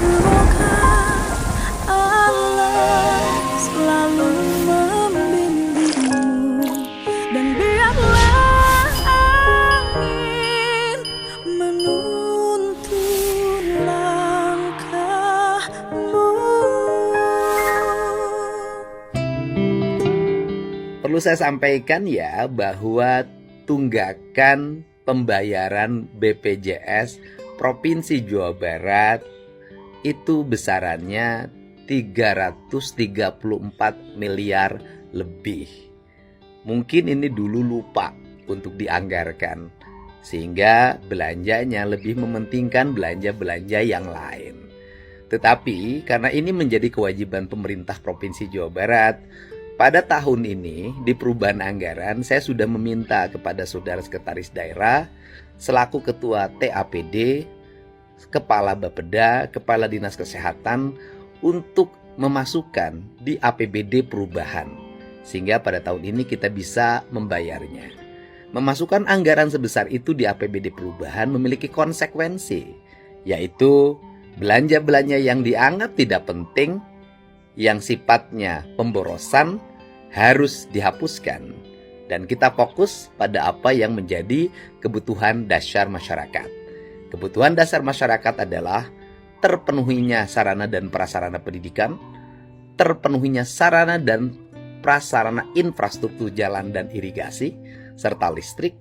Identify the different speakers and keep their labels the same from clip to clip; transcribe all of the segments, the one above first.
Speaker 1: Semoga Allah selalu membimbingmu, dan biarlah angin menuntun langkahmu.
Speaker 2: Perlu saya sampaikan ya bahwa tunggakan pembayaran BPJS Provinsi Jawa Barat itu besarannya 334 miliar lebih. Mungkin ini dulu lupa untuk dianggarkan, sehingga belanjanya lebih mementingkan belanja-belanja yang lain. Tetapi karena ini menjadi kewajiban pemerintah Provinsi Jawa Barat, pada tahun ini di perubahan anggaran saya sudah meminta kepada saudara sekretaris daerah selaku ketua TAPD, kepala Bapeda, kepala Dinas Kesehatan untuk memasukkan di APBD perubahan, sehingga pada tahun ini kita bisa membayarnya. Memasukkan anggaran sebesar itu di APBD perubahan memiliki konsekuensi, yaitu belanja-belanja yang dianggap tidak penting, yang sifatnya pemborosan, harus dihapuskan, dan kita fokus pada apa yang menjadi kebutuhan dasar masyarakat. Kebutuhan dasar masyarakat adalah terpenuhinya sarana dan prasarana pendidikan, terpenuhinya sarana dan prasarana infrastruktur jalan dan irigasi, serta listrik,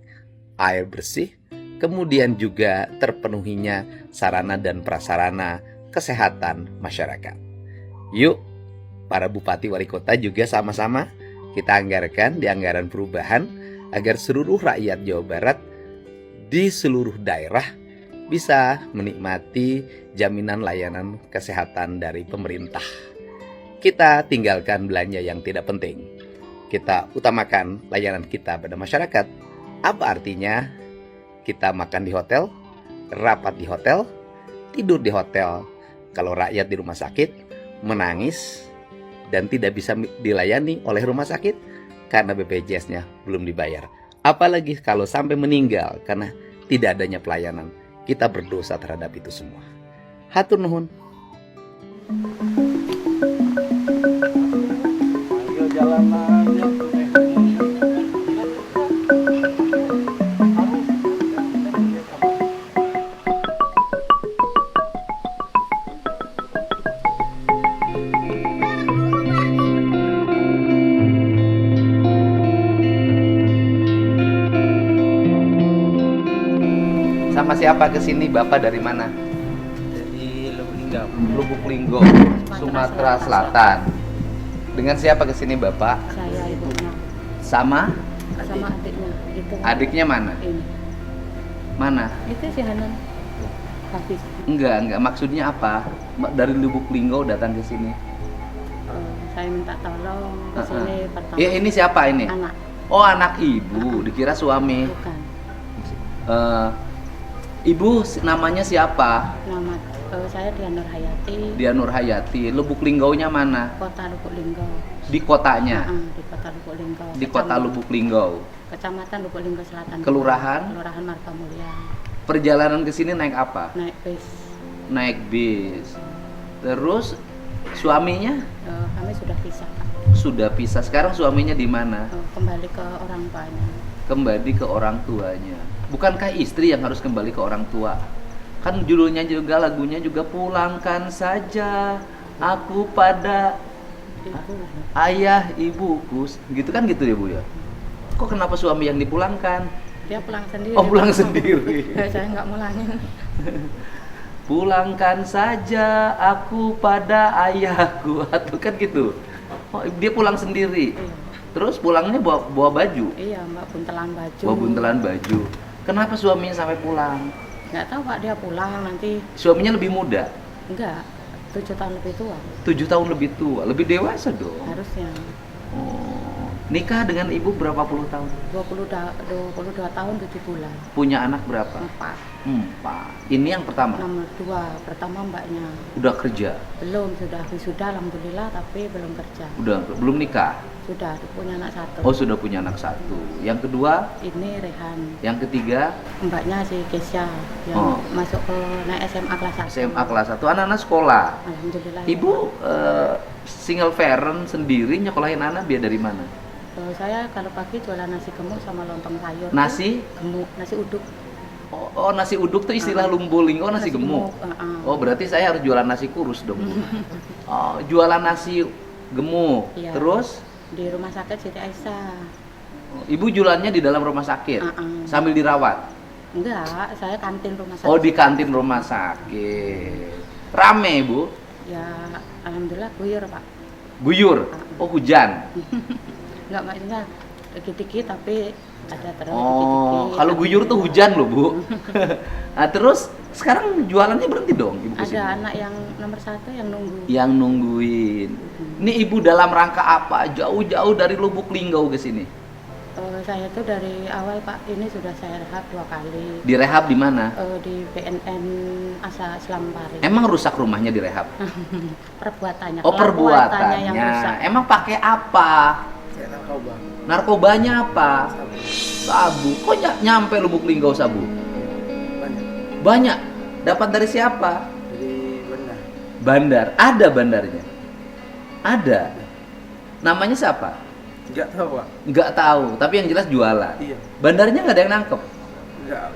Speaker 2: air bersih, kemudian juga terpenuhinya sarana dan prasarana kesehatan masyarakat. Yuk, para bupati wali kota juga sama-sama kita anggarkan di anggaran perubahan agar seluruh rakyat Jawa Barat di seluruh daerah bisa menikmati jaminan layanan kesehatan dari pemerintah. Kita tinggalkan belanja yang tidak penting. Kita utamakan layanan kita pada masyarakat. Apa artinya? Kita makan di hotel, rapat di hotel, tidur di hotel. Kalau rakyat di rumah sakit menangis dan tidak bisa dilayani oleh rumah sakit karena BPJS-nya belum dibayar. Apalagi kalau sampai meninggal karena tidak adanya pelayanan. Kita berdosa terhadap itu semua. Hatur nuhun.
Speaker 3: Ayo jalan aja.
Speaker 2: Sama siapa ke sini? Bapak dari mana?
Speaker 3: Dari Lubuk Linggau.
Speaker 2: Lubuk Linggau, Sumatera Selatan. Dengan siapa ke sini, Bapak?
Speaker 4: Saya ibunya
Speaker 2: Sama
Speaker 4: sama adiknya itu.
Speaker 2: adiknya mana?
Speaker 4: Ini.
Speaker 2: Mana?
Speaker 4: Itu si Hanan. Hafiz.
Speaker 2: Enggak, maksudnya apa? Dari Lubuk Linggau datang ke sini.
Speaker 4: Saya minta tolong ke sini pertama.
Speaker 2: Ya, ini siapa ini?
Speaker 4: Anak,
Speaker 2: Oh, anak ibu, dikira suami.
Speaker 4: bukan.
Speaker 2: Ibu namanya siapa?
Speaker 4: Nama saya Dian Nur Hayati.
Speaker 2: Dia Nur Hayati. Lubuk Linggaunya mana?
Speaker 4: Kota Lubuk Linggau.
Speaker 2: Di kotanya.
Speaker 4: Di Kota Lubuk Linggau.
Speaker 2: Di kota Lubuk Linggau.
Speaker 4: Kecamatan Lubuk Linggau Selatan.
Speaker 2: Kelurahan?
Speaker 4: Kelurahan Margamulya.
Speaker 2: Perjalanan ke sini naik apa?
Speaker 4: Naik bis.
Speaker 2: Naik bis. Terus suaminya
Speaker 4: Kami sudah pisah, Pak.
Speaker 2: sudah pisah. Sekarang suaminya di mana?
Speaker 4: Kembali ke orang tuanya.
Speaker 2: Kembali ke orang tuanya. Bukankah istri yang harus kembali ke orang tua? Kan judulnya juga, lagunya juga, pulangkan saja aku pada
Speaker 4: Ibu.
Speaker 2: ayah ibuku. Gitu kan gitu ya, Bu ya? Kok kenapa suami yang dipulangkan?
Speaker 4: Dia pulang sendiri.
Speaker 2: Oh, pulang
Speaker 4: Pak.
Speaker 2: sendiri.
Speaker 4: Saya nggak mulangin.
Speaker 2: Pulangkan saja aku pada ayahku, atau kan gitu. Oh, dia pulang sendiri.
Speaker 4: Iya.
Speaker 2: Terus pulangnya bawa baju.
Speaker 4: Iya, Mbak, buntelan baju.
Speaker 2: Bawa buntelan baju. Kenapa suaminya sampai pulang?
Speaker 4: Nggak tahu, Pak, dia pulang nanti.
Speaker 2: Suaminya lebih muda,
Speaker 4: Enggak, 7 tahun lebih tua
Speaker 2: 7 tahun lebih tua, lebih dewasa dong.
Speaker 4: harusnya.
Speaker 2: Oh. Nikah dengan ibu berapa puluh tahun?
Speaker 4: 22 tahun 7 bulan.
Speaker 2: Punya anak berapa?
Speaker 4: 4.
Speaker 2: 4. Ini yang pertama.
Speaker 4: Nomor 2, pertama mbaknya.
Speaker 2: Udah kerja?
Speaker 4: Belum, sudah wisuda alhamdulillah tapi belum kerja.
Speaker 2: Udah belum nikah?
Speaker 4: Sudah punya anak 1.
Speaker 2: Oh, sudah punya anak 1. Yang kedua?
Speaker 4: Ini Rehan.
Speaker 2: Yang ketiga?
Speaker 4: Mbaknya si Kesya yang masuk ke naik SMA kelas 1.
Speaker 2: SMA kelas 1. Anak-anak sekolah.
Speaker 4: Alhamdulillah.
Speaker 2: Ibu single parent sendiri nyekolahin anak biar dari mana?
Speaker 4: Saya kalau pagi jualan nasi gemuk sama lontong sayur.
Speaker 2: Nasi?
Speaker 4: Gemuk, nasi uduk.
Speaker 2: Oh, nasi uduk tuh istilah Lumbuling. Oh, nasi gemuk. Oh, berarti saya harus jualan nasi kurus dong. Oh, jualan nasi gemuk.
Speaker 4: Iya.
Speaker 2: Terus
Speaker 4: Di rumah sakit Siti Aisyah.
Speaker 2: ibu jualannya di dalam rumah sakit sambil dirawat?
Speaker 4: Enggak, saya kantin rumah sakit.
Speaker 2: Oh, di kantin rumah sakit. Rame, Bu?
Speaker 4: Ya, alhamdulillah guyur, Pak.
Speaker 2: Guyur? Oh, hujan?
Speaker 4: Enggak, maksudnya dikit-dikit tapi ada terus
Speaker 2: Oh,
Speaker 4: dikit-dikit.
Speaker 2: kalau guyur tuh hujan loh, Bu. Nah, terus sekarang jualannya berhenti dong, Ibu kesini?
Speaker 4: Ada anak yang nomor 1 yang nunggu.
Speaker 2: Yang nungguin. Ini Ibu dalam rangka apa? Jauh-jauh dari Lubuk Linggau ke sini?
Speaker 4: Saya tuh dari awal, Pak, ini sudah saya rehab 2 kali.
Speaker 2: Direhab di mana?
Speaker 4: Di BNN Asa Selampari.
Speaker 2: Emang rusak rumahnya direhab?
Speaker 4: Perbuatannya.
Speaker 2: Oh,
Speaker 4: kelakuannya yang
Speaker 2: perbuatannya.
Speaker 4: rusak.
Speaker 2: Emang pakai apa?
Speaker 3: Kayak narkoba.
Speaker 2: Narkobanya apa? Sabu. Kok nyampe Lubuk Linggau sabu?
Speaker 3: Banyak.
Speaker 2: Banyak. Dapat dari siapa?
Speaker 3: Dari Bandar.
Speaker 2: Bandar. Ada bandarnya? Ada. Namanya siapa?
Speaker 3: Enggak tahu, Pak.
Speaker 2: Nggak tahu, tapi yang jelas jualan.
Speaker 3: Iya.
Speaker 2: Bandarnya nggak ada yang nangkep?
Speaker 3: Enggak.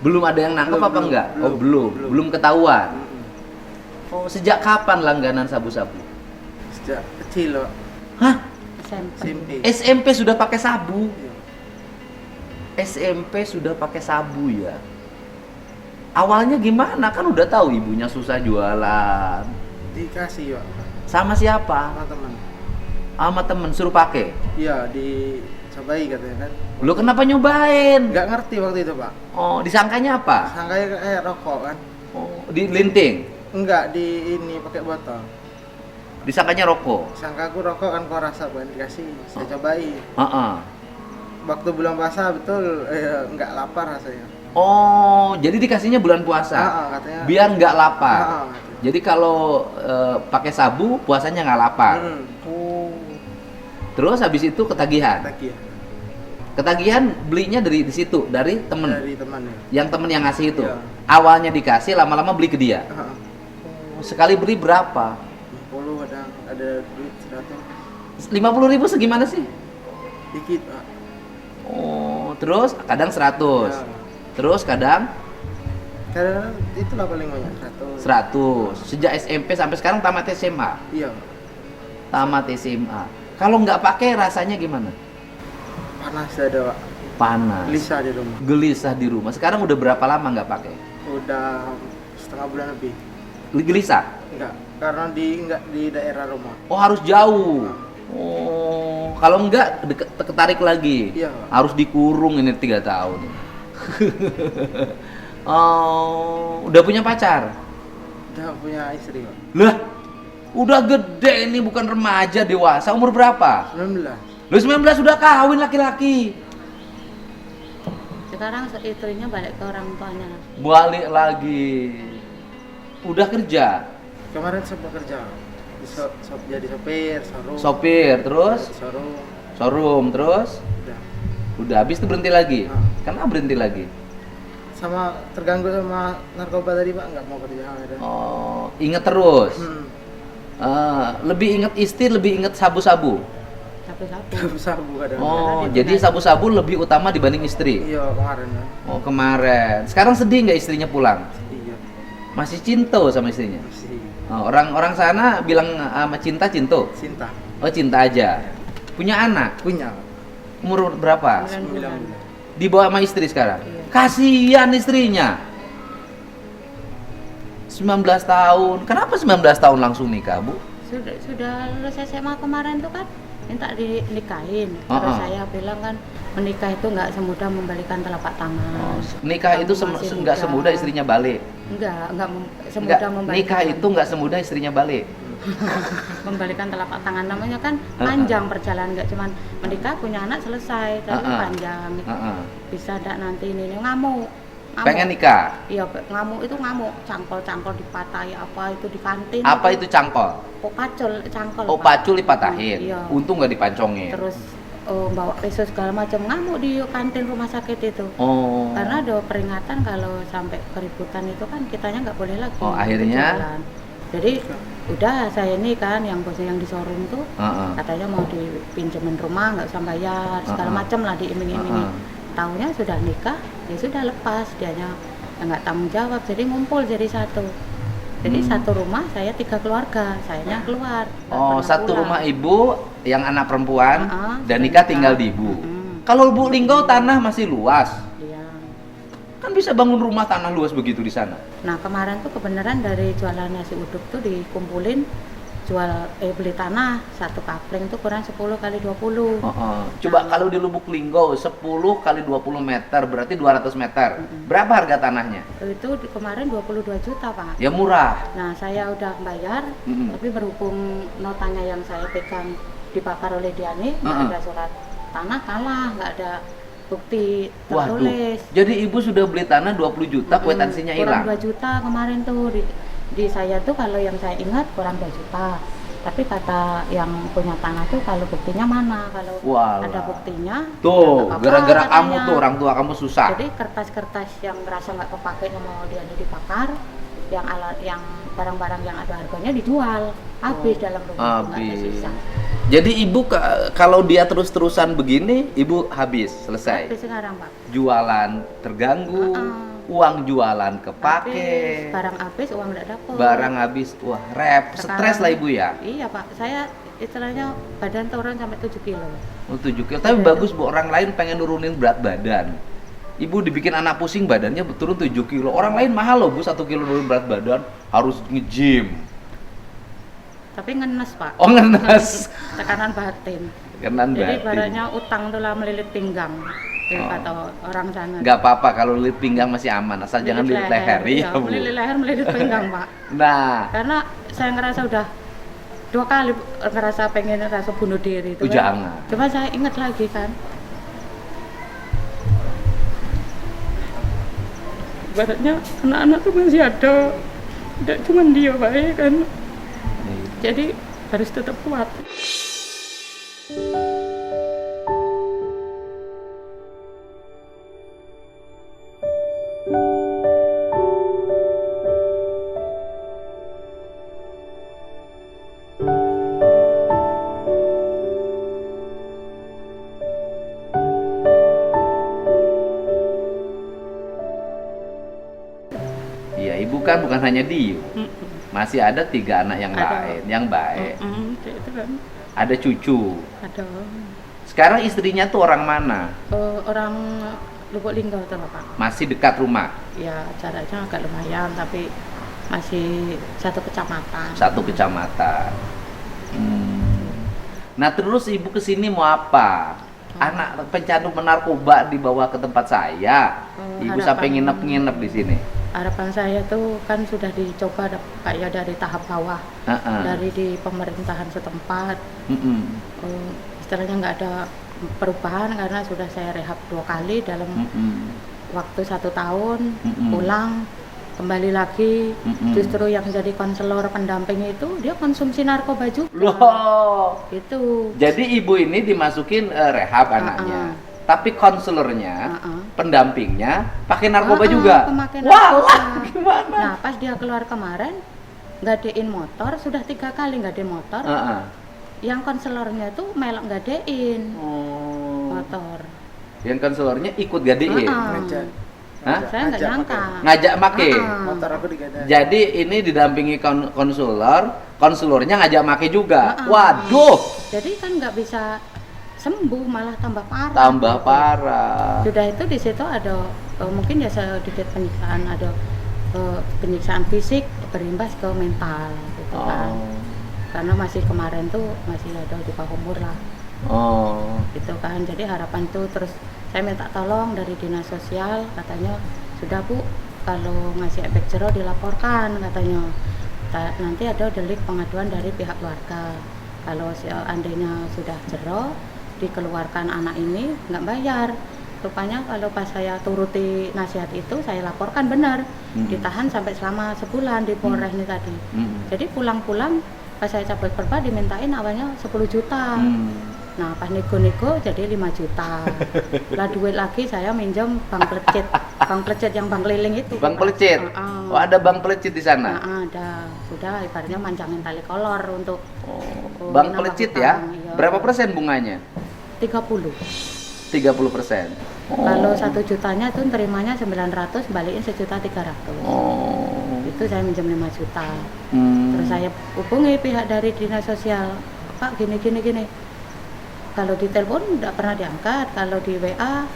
Speaker 2: Belum ada yang nangkep
Speaker 3: Belum,
Speaker 2: apa enggak?
Speaker 3: belum,
Speaker 2: Oh, belum.
Speaker 3: belum.
Speaker 2: Belum ketahuan.
Speaker 3: Mm-mm.
Speaker 2: Oh, sejak kapan langganan sabu-sabu?
Speaker 3: Sejak kecil, Pak.
Speaker 2: Hah?
Speaker 4: SMP.
Speaker 3: SMP.
Speaker 2: SMP sudah pakai sabu?
Speaker 3: Iya.
Speaker 2: SMP sudah pakai sabu ya? Awalnya gimana? Kan udah tahu ibunya susah jualan.
Speaker 3: Dikasih, Pak.
Speaker 2: Sama siapa?
Speaker 3: Sama teman.
Speaker 2: Sama temen suruh pakai.
Speaker 3: Iya, dicobai katanya kan.
Speaker 2: Lu kenapa nyobain?
Speaker 3: Enggak ngerti waktu itu, Pak.
Speaker 2: Oh, disangkanya apa?
Speaker 3: Sangkanya kayak rokok kan.
Speaker 2: Oh, di linting.
Speaker 3: Enggak, di ini pakai botol.
Speaker 2: Disangkanya rokok.
Speaker 3: Sangka aku rokok kan kok rasa bukan dikasih. Saya cobai.
Speaker 2: Heeh.
Speaker 3: Waktu bulan puasa betul enggak lapar rasanya.
Speaker 2: Oh, jadi dikasihnya bulan puasa.
Speaker 3: Katanya.
Speaker 2: Biar nggak lapar.
Speaker 3: Katanya.
Speaker 2: Jadi kalau pakai sabu puasanya nggak lapar. Oh. Terus habis itu ketagihan.
Speaker 3: Lagi ya.
Speaker 2: Ketagihan belinya dari di situ, dari temen.
Speaker 3: Dari teman ya.
Speaker 2: Yang temen yang ngasih itu.
Speaker 3: Iya.
Speaker 2: Awalnya dikasih, lama-lama beli ke dia.
Speaker 3: Heeh.
Speaker 2: Sekali beli berapa?
Speaker 3: 50 ada duit 100.
Speaker 2: 50.000 segimana sih?
Speaker 3: Dikit, Pak.
Speaker 2: Oh, terus kadang 100.
Speaker 3: Ya.
Speaker 2: Terus kadang
Speaker 3: Karena itulah paling banyak 100.
Speaker 2: 100. Sejak SMP sampai sekarang tamat SMA.
Speaker 3: Iya.
Speaker 2: Tamat SMA. Kalau nggak pakai rasanya gimana?
Speaker 3: Panas ada, Pak.
Speaker 2: Panas.
Speaker 3: Gelisah di rumah.
Speaker 2: Gelisah di rumah. Sekarang udah berapa lama nggak pakai?
Speaker 3: Udah setengah bulan lebih.
Speaker 2: Gelisah?
Speaker 3: Enggak, karena enggak di daerah rumah.
Speaker 2: Oh, harus jauh. Oh, kalau enggak ketarik lagi.
Speaker 3: Iya, Pak.
Speaker 2: Harus dikurung ini 3 tahun. Oh, udah punya pacar?
Speaker 3: Udah punya istri, Pak.
Speaker 2: Lah, udah gede ini, bukan remaja, dewasa. Umur berapa?
Speaker 3: 19.
Speaker 2: Lu 19 sudah kawin laki-laki.
Speaker 4: Sekarang istrinya balik ke orang tuanya.
Speaker 2: Balik lagi. Udah kerja.
Speaker 3: Kemarin sempat kerja. Jadi sopir, showroom.
Speaker 2: Sopir, terus
Speaker 3: Showroom.
Speaker 2: showroom, terus
Speaker 3: Udah.
Speaker 2: udah habis itu berhenti lagi.
Speaker 3: Ah.
Speaker 2: Kenapa berhenti lagi?
Speaker 3: Sama terganggu sama narkoba tadi, Pak, nggak mau kerja ada.
Speaker 2: Oh, inget terus. Lebih inget istri, lebih inget sabu-sabu.
Speaker 4: Sabu-sabu.
Speaker 3: Sabu kadang.
Speaker 2: Oh,
Speaker 4: Kadang
Speaker 2: jadi
Speaker 4: dibalik.
Speaker 2: sabu-sabu lebih utama dibanding istri.
Speaker 3: Iya, kemarin. Ya.
Speaker 2: Oh, kemarin. Sekarang sedih nggak istrinya pulang?
Speaker 3: Iya.
Speaker 2: Masih cinta sama istrinya?
Speaker 3: Masih
Speaker 2: Oh, orang sana bilang sama cinta.
Speaker 3: cinta.
Speaker 2: Oh, cinta aja. Punya anak?
Speaker 3: Punya.
Speaker 2: Umur berapa?
Speaker 4: 9 bulan.
Speaker 2: Dibawa sama istri sekarang?
Speaker 4: Iya.
Speaker 2: Kasihan istrinya. 19 tahun. Kenapa 19 tahun langsung nikah, Bu?
Speaker 4: Sudah lulus SMA kemarin tuh kan minta dinikahin. Terus saya bilang kan menikah itu nggak semudah membalikan telapak tangan.
Speaker 2: Nikah
Speaker 4: Kamu
Speaker 2: itu
Speaker 4: masih
Speaker 2: nggak
Speaker 4: muda.
Speaker 2: semudah istrinya balik.
Speaker 4: Enggak
Speaker 2: Nggak,
Speaker 4: semudah membalikan.
Speaker 2: nikah itu nggak semudah istrinya balik.
Speaker 4: Membalikan telapak tangan namanya kan panjang perjalanan, nggak cuman menikah punya anak selesai, tapi panjang.
Speaker 2: Heeh.
Speaker 4: Bisa ndak nanti ini ngamuk. Ngamuk.
Speaker 2: Pengen nikah.
Speaker 4: Iya, ngamuk itu ngamuk, cangkol-cangkol dipatahi apa itu di kantin.
Speaker 2: Apa itu cangkol?
Speaker 4: Oh, pacul, cangkol.
Speaker 2: Oh,
Speaker 4: Pak.
Speaker 2: pacul dipatahin.
Speaker 4: Iya.
Speaker 2: Untung nggak dipancongin.
Speaker 4: Terus bawa pisau segala macam, ngamuk di kantin rumah sakit itu.
Speaker 2: Oh.
Speaker 4: Karena ada peringatan kalau sampai keributan itu kan kitanya nggak boleh lagi.
Speaker 2: Oh, akhirnya?
Speaker 4: jualan. Jadi udah saya ini kan yang bosnya yang di showroom tuh katanya mau dipinjemin rumah nggak usah bayar segala macam lah diiming-imingi. Taunya sudah nikah, ya sudah lepas, dianya nggak tanggung jawab, jadi ngumpul jadi satu. Jadi satu rumah saya 3 keluarga, sayanya keluar. nggak
Speaker 2: Oh,
Speaker 4: pernah
Speaker 2: satu
Speaker 4: pulang.
Speaker 2: rumah ibu yang anak perempuan dan
Speaker 4: sudah
Speaker 2: nikah tinggal di ibu. Kalau Bu Linggo tanah masih luas,
Speaker 4: Iya.
Speaker 2: kan bisa bangun rumah tanah luas begitu di sana.
Speaker 4: Nah kemarin tuh kebenaran dari jualan nasi uduk tuh dikumpulin beli tanah satu kapling tuh kurang 10 kali 20.
Speaker 2: Coba kalau di Lubuk Linggo 10 kali 20 meter berarti 200 meter. Berapa harga tanahnya?
Speaker 4: Itu kemarin 22 juta Pak.
Speaker 2: Ya murah.
Speaker 4: Nah saya udah bayar, tapi berhubung notanya yang saya pegang dibakar oleh Diani, nggak ada surat tanah, kalah, nggak ada bukti tertulis.
Speaker 2: Jadi ibu sudah beli tanah 20 juta, kwitansinya hilang.
Speaker 4: Kurang 2 juta kemarin tuh di saya tuh kalau yang saya ingat kurang 2 juta. Tapi kata yang punya tanah tuh kalau buktinya mana, kalau
Speaker 2: Walah.
Speaker 4: ada buktinya
Speaker 2: Tuh,
Speaker 4: ya nggak apa-apa,
Speaker 2: gara-gara kamu
Speaker 4: katanya.
Speaker 2: tuh orang tua kamu susah.
Speaker 4: Jadi kertas-kertas yang ngerasa nggak kepake mau dia dibakar, yang alat yang barang-barang yang ada harganya dijual, habis dalam rumah nggak ada
Speaker 2: Habis.
Speaker 4: sisa.
Speaker 2: Jadi ibu kalau dia terus-terusan begini, ibu habis, selesai.
Speaker 4: Habis sekarang Pak.
Speaker 2: Jualan terganggu, uang jualan kepake,
Speaker 4: Habis, barang habis, uang nggak dapet.
Speaker 2: barang habis, wah stres lah ibu ya.
Speaker 4: Iya Pak, saya istilahnya badan turun sampai 7 kilo.
Speaker 2: Oh, 7 kilo, tapi bagus bu, orang lain pengen nurunin berat badan. Ibu dibikin anak pusing badannya turun 7 kilo. Orang lain mahal loh bu, 1 kilo nurunin berat badan harus nge-gym.
Speaker 4: Tapi ngenes Pak.
Speaker 2: Oh ngenes.
Speaker 4: Tekanan batin.
Speaker 2: Kenan
Speaker 4: Jadi
Speaker 2: batin.
Speaker 4: badannya utang tuh lah melilit pinggang. Kata orang sana.
Speaker 2: Nggak apa-apa kalau lilit pinggang masih aman, asal jangan lilit leher.
Speaker 4: Iya,
Speaker 2: Iya bu.
Speaker 4: melilit leher, melilit pinggang Pak.
Speaker 2: Nah,
Speaker 4: Karena saya ngerasa udah 2 kali ngerasa pengen rasa bunuh diri itu.
Speaker 2: jangan.
Speaker 4: Cuma saya ingat lagi kan. Baratnya anak-anak tuh masih ada. Tidak cuma dia Pak ya kan. Jadi harus tetap kuat.
Speaker 2: Iya, ibu kan bukan hanya Dio. Masih ada 3 anak yang
Speaker 4: Ada.
Speaker 2: lain, yang baik.
Speaker 4: Kayak itu kan.
Speaker 2: Ada cucu.
Speaker 4: Ada
Speaker 2: Sekarang istrinya tuh orang mana?
Speaker 4: orang Lubuk Linggo tuh Pak.
Speaker 2: Masih dekat rumah,
Speaker 4: Ya jaraknya agak lumayan tapi masih satu kecamatan.
Speaker 2: satu kecamatan. Nah terus ibu kesini mau apa? Anak pencandu narkoba dibawa ke tempat saya. Ibu sampai
Speaker 4: harapan-
Speaker 2: nginep-nginep di sini.
Speaker 4: Harapan saya tuh kan sudah dicoba Pak ya dari tahap bawah,
Speaker 2: Heeh.
Speaker 4: dari di pemerintahan setempat. Istilahnya nggak ada perubahan karena sudah saya rehab 2 kali dalam waktu 1 tahun, pulang kembali lagi. Justru yang jadi konselor pendamping itu dia konsumsi narkoba juga.
Speaker 2: Loh,
Speaker 4: Itu.
Speaker 2: jadi ibu ini dimasukin rehab anaknya, tapi konselornya, pendampingnya pakai narkoba juga.
Speaker 4: Pemakai
Speaker 2: Wah,
Speaker 4: narkoba.
Speaker 2: gimana?
Speaker 4: Nah pas dia keluar kemarin gadein motor sudah 3 kali gadein motor. Yang konselornya tuh melok gadein
Speaker 2: Oh.
Speaker 4: motor.
Speaker 2: Yang konselornya ikut gadein.
Speaker 3: Ngajak.
Speaker 2: Hah?
Speaker 4: Saya nggak nyangka.
Speaker 2: Ngajak make.
Speaker 3: Motor aku digadai.
Speaker 2: Jadi ini didampingi konselornya ngajak make juga. Waduh,
Speaker 4: Jadi kan nggak bisa sembuh malah tambah parah.
Speaker 2: tambah parah.
Speaker 4: Sudah itu di situ ada mungkin ya sedikit penyiksaan, ada penyiksaan fisik berimbas ke mental gitu kan. Karena masih kemarin tuh masih ada di bawah umur lah. Gitu kan. Jadi harapan tuh terus saya minta tolong dari dinas sosial, katanya sudah Bu, kalau ngasih efek jero dilaporkan katanya. Nanti ada delik pengaduan dari pihak keluarga. Kalau seandainya sudah jero dikeluarkan anak ini nggak bayar, rupanya kalau pas saya turuti nasihat itu saya laporkan benar, ditahan sampai selama sebulan di Polres ini tadi. Jadi pulang-pulang pas saya cabut perba dimintain awalnya 10 juta. Nah pas nego-nego jadi 5 juta. Lah duit lagi saya minjem bank pelecit yang bank keliling itu.
Speaker 2: Bank pelecit? Oh ada bank pelecit di sana?
Speaker 4: Ada, sudah ibaratnya manjangin tali kolor untuk
Speaker 2: bank pelecit ya?
Speaker 4: Iya.
Speaker 2: Berapa persen bunganya?
Speaker 4: 30.
Speaker 2: 30%.
Speaker 4: Kalau 1 jutanya tuh terimanya 900, balikin 1.300.000. Itu saya minjem 5 juta. Terus saya hubungi pihak dari dinas sosial, Pak gini. Kalau di telepon nggak pernah diangkat, kalau di WA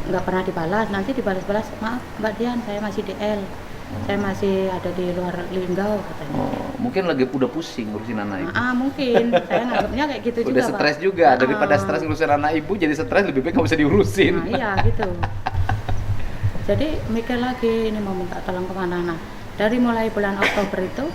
Speaker 4: nggak pernah dibalas. Nanti dibalas-balas, maaf Mbak Dian, saya masih DL, saya masih ada di luar Linggau katanya.
Speaker 2: Mungkin lagi udah pusing ngurusin anak ibu.
Speaker 4: Mungkin saya nganggapnya kayak gitu juga.
Speaker 2: Udah stres
Speaker 4: Pak.
Speaker 2: juga, daripada stres ngurusin anak ibu jadi stres, lebih baik nggak usah diurusin.
Speaker 4: Nah, iya gitu. Jadi mikir lagi ini mau minta tolong kemana. Nah dari mulai bulan Oktober itu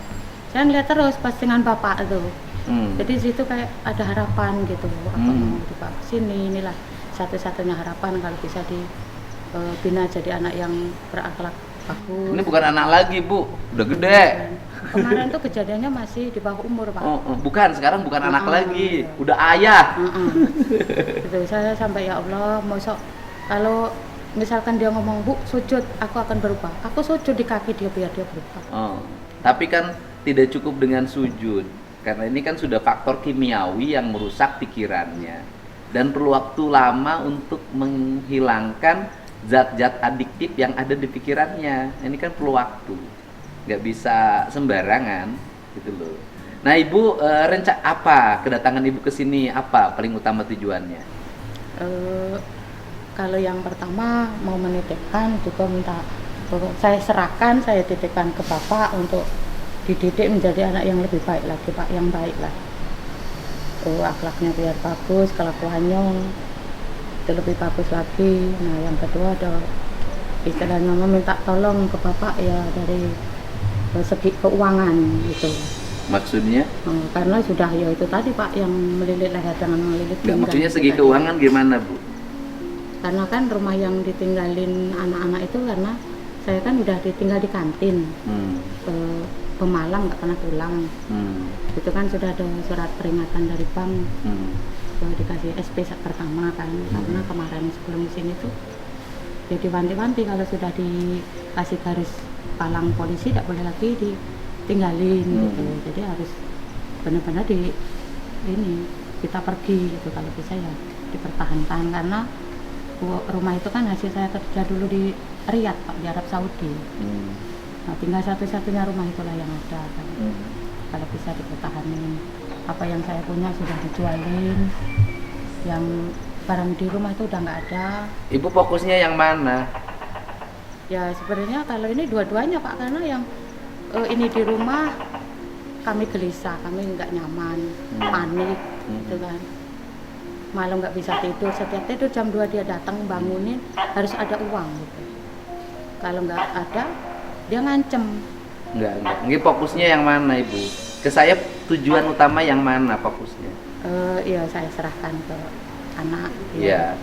Speaker 4: saya ngeliat terus postingan bapak itu. Jadi di situ kayak ada harapan gitu. Apa mau dibawa ke sini, inilah satu-satunya harapan kalau bisa dibina jadi anak yang berakhlak bagus.
Speaker 2: Ini bukan anak lagi bu, udah gede.
Speaker 4: Kemarin tuh kejadiannya masih di bawah umur Pak.
Speaker 2: Bukan, sekarang bukan anak lagi, udah ayah.
Speaker 4: Gitu, saya sampai ya Allah, mosok kalau misalkan dia ngomong bu sujud, aku akan berubah. Aku sujud di kaki dia biar dia berubah.
Speaker 2: Tapi kan tidak cukup dengan sujud, karena ini kan sudah faktor kimiawi yang merusak pikirannya dan perlu waktu lama untuk menghilangkan zat-zat adiktif yang ada di pikirannya. Ini kan perlu waktu, nggak bisa sembarangan gitu loh. Nah ibu rencana apa kedatangan ibu ke sini, apa paling utama tujuannya?
Speaker 4: Kalau yang pertama mau menitipkan juga minta saya serahkan, saya titipkan ke bapak untuk dididik menjadi anak yang lebih baik lagi Pak, yang baik lah. Akhlaknya biar bagus, kelakuannya itu lebih bagus lagi. Nah yang kedua ada istilahnya meminta tolong ke bapak ya dari segi keuangan gitu.
Speaker 2: Maksudnya?
Speaker 4: Karena sudah ya itu tadi Pak yang melilit leher dengan melilit.
Speaker 2: Maksudnya segi keuangan gimana Bu?
Speaker 4: Karena kan rumah yang ditinggalin anak-anak itu karena saya kan udah ditinggal di kantin. Pemalang nggak pernah pulang. Itu kan sudah ada surat peringatan dari bank. Dikasih SP pertama kan, karena kemarin sebelum di sini tuh ya diwanti-wanti kalau sudah dikasih garis palang polisi tidak boleh lagi ditinggalin gitu. Jadi harus benar-benar kita pergi gitu, kalau bisa ya dipertahankan karena rumah itu kan hasil saya kerja dulu di Riyadh Pak, di Arab Saudi. Nah, tinggal satu-satunya rumah itulah yang ada kan. Kalau bisa dipertahankan, apa yang saya punya sudah dijualin, yang barang di rumah itu udah nggak ada. Ibu
Speaker 2: fokusnya yang mana?
Speaker 4: Ya sebenarnya kalau ini dua-duanya Pak, karena yang ini di rumah kami gelisah, kami nggak nyaman, panik gitu kan. Malam nggak bisa tidur, setiap tidur jam 2 dia datang bangunin, harus ada uang gitu. Kalau nggak ada dia ngancem.
Speaker 2: Enggak. Ini fokusnya yang mana Ibu? Ke saya tujuan utama yang mana fokusnya?
Speaker 4: Iya saya serahkan ke anak.
Speaker 2: Iya.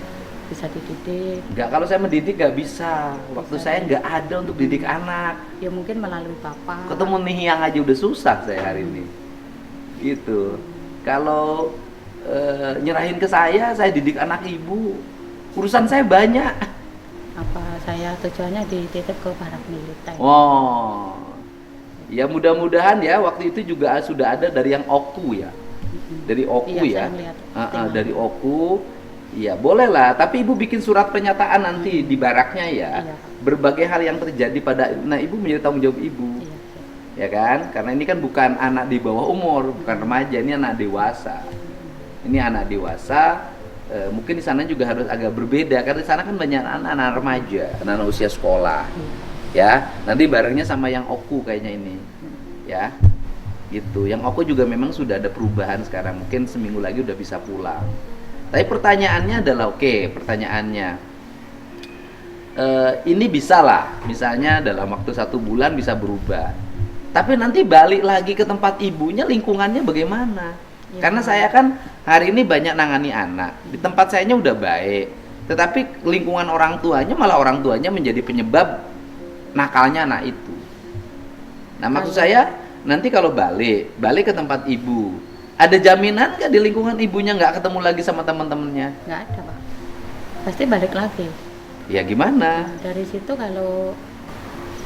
Speaker 4: Bisa dididik.
Speaker 2: Enggak, kalau saya mendidik nggak bisa. Waktu saya nggak ada untuk didik anak.
Speaker 4: Ya mungkin melalui bapak.
Speaker 2: Ketemu Nihiang aja udah susah saya hari ini. Gitu. Kalau nyerahin ke saya didik anak ibu. Urusan saya banyak.
Speaker 4: Apa saya tujuannya dititip ke para militer.
Speaker 2: Ya mudah-mudahan ya, waktu itu juga sudah ada dari yang Oku ya. Dari Oku ya. Dari Oku. Ya boleh lah, tapi ibu bikin surat pernyataan nanti di baraknya ya. Berbagai hal yang terjadi pada, nah ibu menjadi tanggung jawab ibu. Ya kan? Karena ini kan bukan anak di bawah umur, bukan remaja, ini anak dewasa. Ini anak dewasa. Mungkin di sana juga harus agak berbeda karena di sana kan banyak anak-anak remaja, anak-anak usia sekolah. Ya, nanti barengnya sama yang Oku kayaknya ini. Ya. Gitu. Yang Oku juga memang sudah ada perubahan sekarang. Mungkin seminggu lagi udah bisa pulang. Tapi pertanyaannya adalah pertanyaannya ini bisa lah, misalnya dalam waktu 1 bulan bisa berubah. Tapi nanti balik lagi ke tempat ibunya, lingkungannya bagaimana? Karena saya kan hari ini banyak nangani anak. Di tempat sayanya udah baik. Tetapi lingkungan orang tuanya, malah orang tuanya menjadi penyebab nakalnya anak itu. Nah, maksud saya nanti kalau balik ke tempat ibu, ada jaminan nggak di lingkungan ibunya nggak ketemu lagi sama teman-temannya?
Speaker 4: Nggak ada, Pak. Pasti balik lagi.
Speaker 2: Ya gimana?
Speaker 4: Dari situ kalau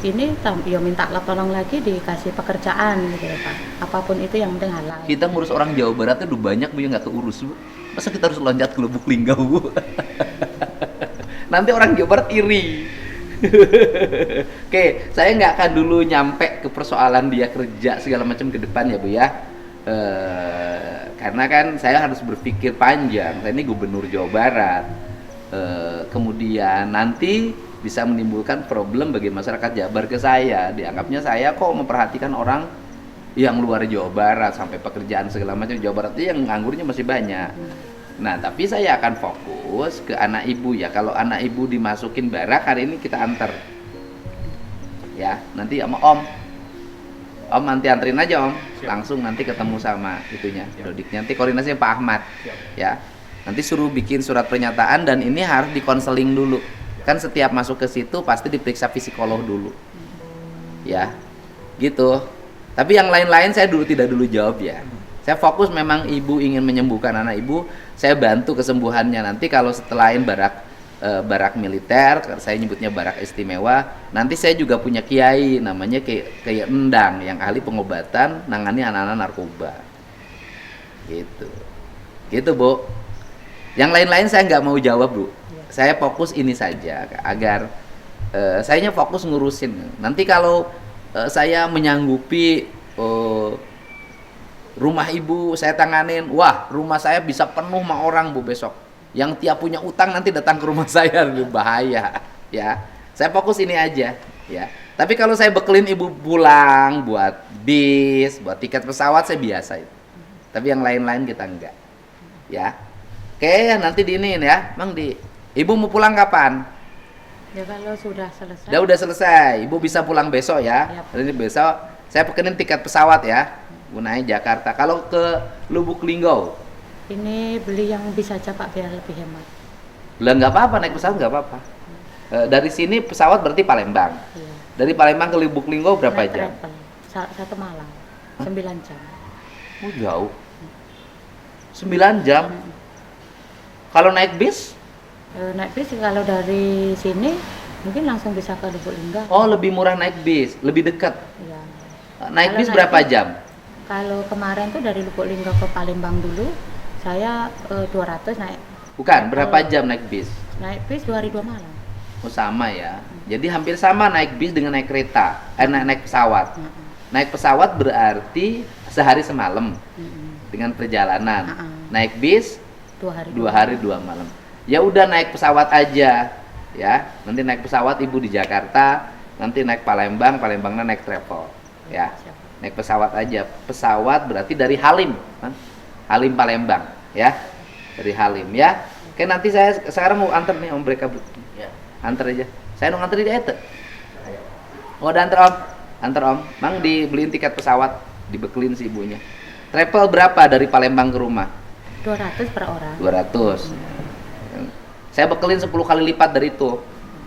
Speaker 4: ini ya minta tolong lagi dikasih pekerjaan gitu ya, Pak. Apapun itu yang penting halal.
Speaker 2: Kita ngurus orang Jawa Barat udah banyak Bu yang nggak keurus Bu. Masa kita harus loncat ke Lubuk Linggau Bu? Nanti orang Jawa Barat iri. Oke, saya nggak akan dulu nyampe ke persoalan dia kerja segala macam ke depan ya Bu ya. Karena kan saya harus berpikir panjang. Saya ini gubernur Jawa Barat. Kemudian nanti bisa menimbulkan problem bagi masyarakat Jabar ke saya. Dianggapnya saya kok memperhatikan orang yang luar Jawa Barat, sampai pekerjaan segala macam. Jawa Barat itu yang nganggurnya masih banyak. Nah, tapi saya akan fokus ke anak ibu ya. Kalau anak ibu dimasukin barak, hari ini kita antar. Ya, nanti sama Om. Om nanti anterin aja Om. Langsung nanti ketemu sama itunya, Dodiknya. Nanti koordinasinya Pak Ahmad. Ya. Nanti suruh bikin surat pernyataan dan ini harus dikonseling dulu. Kan setiap masuk ke situ pasti diperiksa psikolog dulu. Ya. Gitu. Tapi yang lain-lain saya tidak dulu jawab ya. Saya fokus memang ibu ingin menyembuhkan anak ibu, saya bantu kesembuhannya. Nanti kalau setelahin barak militer, saya nyebutnya barak istimewa. Nanti saya juga punya kiai namanya kayak Endang yang ahli pengobatan nangani anak-anak narkoba. Gitu. Gitu, Bu. Yang lain-lain saya nggak mau jawab, Bu. Saya fokus ini saja agar saya fokus ngurusin. Nanti kalau saya menyanggupi rumah ibu saya tanganin, wah rumah saya bisa penuh sama orang Bu besok. Yang tiap punya utang nanti datang ke rumah saya, lebih bahaya ya. Saya fokus ini aja ya. Tapi kalau saya bekelin ibu pulang buat bis, buat tiket pesawat saya biasa itu. Tapi yang lain-lain kita enggak. Ya. Oke, nanti diinin ya, Mang Di. Ibu mau pulang kapan?
Speaker 4: Ya kalau sudah selesai.
Speaker 2: Udah selesai. Ibu bisa pulang besok ya.
Speaker 4: Yap.
Speaker 2: Ini besok saya pekenin tiket pesawat ya. Gunain Jakarta. Kalau ke Lubuk Linggau,
Speaker 4: Ini beli yang bisa aja Pak biar lebih hemat.
Speaker 2: lah nggak apa-apa, naik pesawat nggak apa-apa. Dari sini pesawat berarti Palembang.
Speaker 4: Iya.
Speaker 2: Dari Palembang ke Lubuk Linggau berapa
Speaker 4: Naik
Speaker 2: jam?
Speaker 4: travel. Satu malam. 9 jam.
Speaker 2: Oh jauh. 9 jam. Kalau naik bis?
Speaker 4: Naik bis kalau dari sini mungkin langsung bisa ke Lubuk Linggau.
Speaker 2: Oh lebih murah naik bis, lebih dekat.
Speaker 4: Iya.
Speaker 2: Naik
Speaker 4: Kalau
Speaker 2: bis
Speaker 4: naik
Speaker 2: berapa
Speaker 4: bis-
Speaker 2: jam?
Speaker 4: Kalau kemarin tuh dari Lubuk Linggau ke Palembang dulu, saya 200 naik.
Speaker 2: Bukan, berapa jam naik bis?
Speaker 4: Naik bis 2 hari 2 malam.
Speaker 2: Oh sama ya. Jadi hampir sama naik bis dengan naik kereta, naik pesawat.
Speaker 4: Mm-mm.
Speaker 2: Naik pesawat berarti sehari semalam
Speaker 4: Mm-mm.
Speaker 2: dengan perjalanan.
Speaker 4: Mm-mm.
Speaker 2: Naik bis
Speaker 4: 2 hari
Speaker 2: 2 hari 2 malam. Ya udah naik pesawat aja ya. Nanti naik pesawat ibu di Jakarta, nanti naik Palembangnya naik travel ya.
Speaker 4: Siap.
Speaker 2: Naik pesawat aja. Pesawat berarti dari Halim, kan? Halim Palembang ya. Dari Halim ya. Oke, nanti saya sekarang mau antar nih Om mereka. Ya, antar aja. Saya mau nganter di Ete. Oh, udah antar Om. Antar Om. Mang dibeliin tiket pesawat, dibekelin si ibunya. Travel berapa dari Palembang ke rumah?
Speaker 4: 200 per orang.
Speaker 2: 200. Saya bekelin 10 kali lipat dari itu.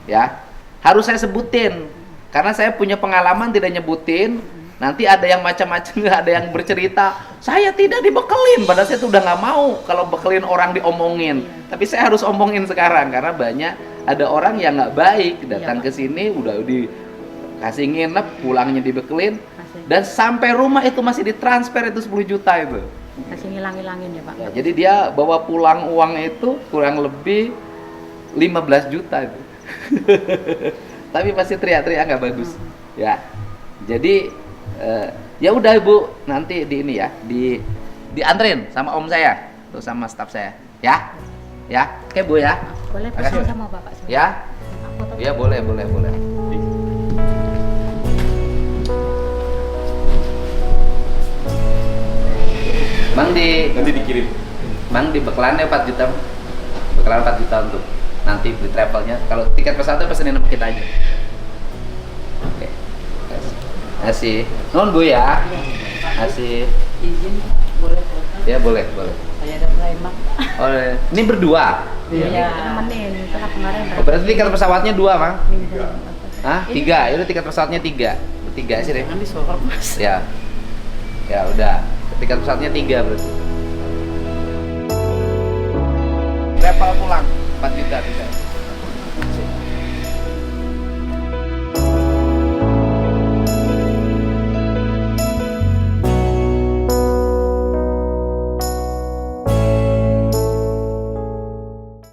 Speaker 2: Ya. Harus saya sebutin. Karena saya punya pengalaman tidak nyebutin. Nanti ada yang macam-macam, ada yang bercerita, saya tidak dibekelin, padahal saya tuh udah nggak mau kalau bekelin orang diomongin. Tapi saya harus omongin sekarang karena banyak ada orang yang nggak baik datang ke sini udah dikasih nginep, pulangnya dibekelin, dan sampai rumah itu masih ditransfer itu 10 juta itu.
Speaker 4: Kasih ngilang-ngilangin ya Pak.
Speaker 2: Ya, jadi dia bawa pulang uang itu kurang lebih 15 juta itu. Tapi pasti teriak-teriak nggak bagus. Ya, jadi ya udah Ibu, nanti di ini ya, dianterin sama om saya, tuh sama staf saya, ya, ya, oke Bu ya,
Speaker 4: Boleh
Speaker 2: Makasih.
Speaker 4: foto sama Bapak sebentar?
Speaker 2: ya,
Speaker 4: Foto.
Speaker 2: ya boleh. Bang
Speaker 5: Nanti dikirim.
Speaker 2: Bang di bekelannya 4 juta, bekelan 4 juta untuk nanti beli travelnya. Kalau tiket pesawatnya pesenin sama kita aja. Oke. Kasih. Nuhun Bu ya. Kasih.
Speaker 4: Izin. Boleh.
Speaker 2: Ya boleh, boleh.
Speaker 4: Saya ada Palembang.
Speaker 2: Oh, ini berdua.
Speaker 4: Iya. Nemenin karena kemarin
Speaker 2: Oh, berarti tiket pesawatnya 2, Mang?
Speaker 4: minggu.
Speaker 2: Hah? 3. Ya udah tiket pesawatnya 3. 3 sih deh.
Speaker 4: Jangan disorot mas.
Speaker 2: Ya. Ya udah. Tiket pesawatnya 3 berarti. Berapa pulang? 4 juta tidak.